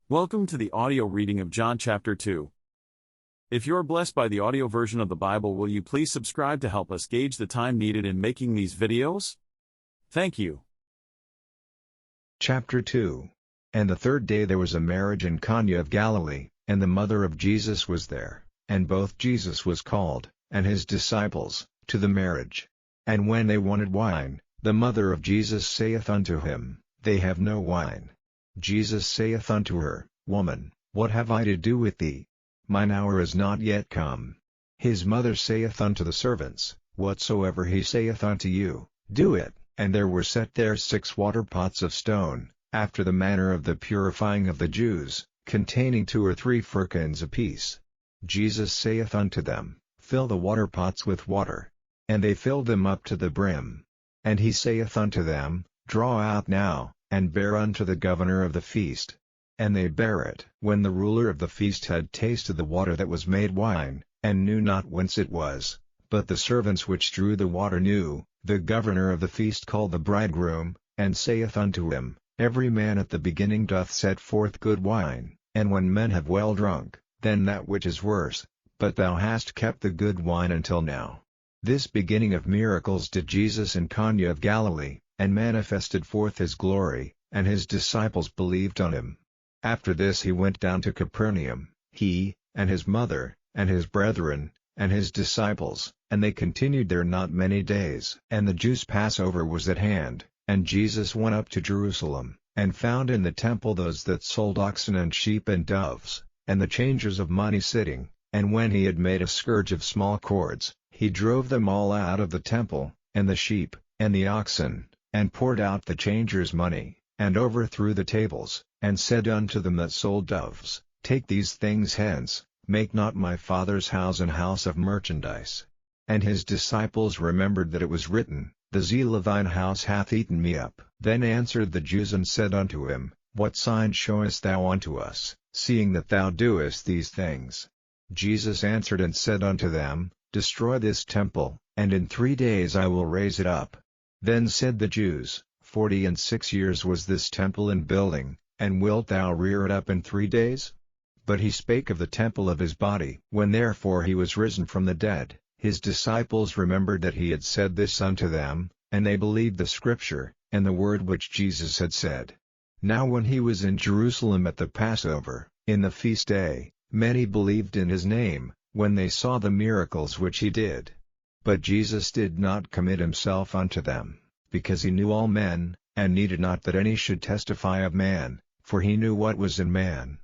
Welcome to the audio reading of John chapter 2. If you're blessed by the audio version of the Bible, will you please subscribe to help us gauge the time needed in making these videos? Thank you. Chapter 2. And the third day there was a marriage in Cana of Galilee, and the mother of Jesus was there, and both Jesus was called, and his disciples, to the marriage. And when they wanted wine, the mother of Jesus saith unto him, They have no wine. Jesus saith unto her, Woman, what have I to do with thee? Mine hour is not yet come. His mother saith unto the servants, Whatsoever he saith unto you, do it. And there were set there 6 water pots of stone, after the manner of the purifying of the Jews, containing 2 or 3 firkins apiece. Jesus saith unto them, Fill the water pots with water. And they filled them up to the brim. And he saith unto them, Draw out now, and bear unto the governor of the feast. And they bare it. When the ruler of the feast had tasted the water that was made wine, and knew not whence it was, but the servants which drew the water knew, the governor of the feast called the bridegroom, and saith unto him, Every man at the beginning doth set forth good wine, and when men have well drunk, then that which is worse, but thou hast kept the good wine until now. This beginning of miracles did Jesus in Cana of Galilee, and manifested forth his glory, and his disciples believed on him. After this he went down to Capernaum, he, and his mother, and his brethren, and his disciples, and they continued there not many days. And the Jews' Passover was at hand, and Jesus went up to Jerusalem, and found in the temple those that sold oxen and sheep and doves, and the changers of money sitting, and when he had made a scourge of small cords, he drove them all out of the temple, and the sheep, and the oxen, and poured out the changers' money, and overthrew the tables, and said unto them that sold doves, Take these things hence, make not my Father's house an house of merchandise. And his disciples remembered that it was written, The zeal of thine house hath eaten me up. Then answered the Jews and said unto him, What sign showest thou unto us, seeing that thou doest these things? Jesus answered and said unto them, Destroy this temple, and in 3 days I will raise it up. Then said the Jews, 46 years was this temple in building, and wilt thou rear it up in 3 days? But he spake of the temple of his body. When therefore he was risen from the dead, his disciples remembered that he had said this unto them, and they believed the scripture, and the word which Jesus had said. Now when he was in Jerusalem at the Passover, in the feast day, many believed in his name, when they saw the miracles which he did. But Jesus did not commit himself unto them, because he knew all men, and needed not that any should testify of man, for he knew what was in man.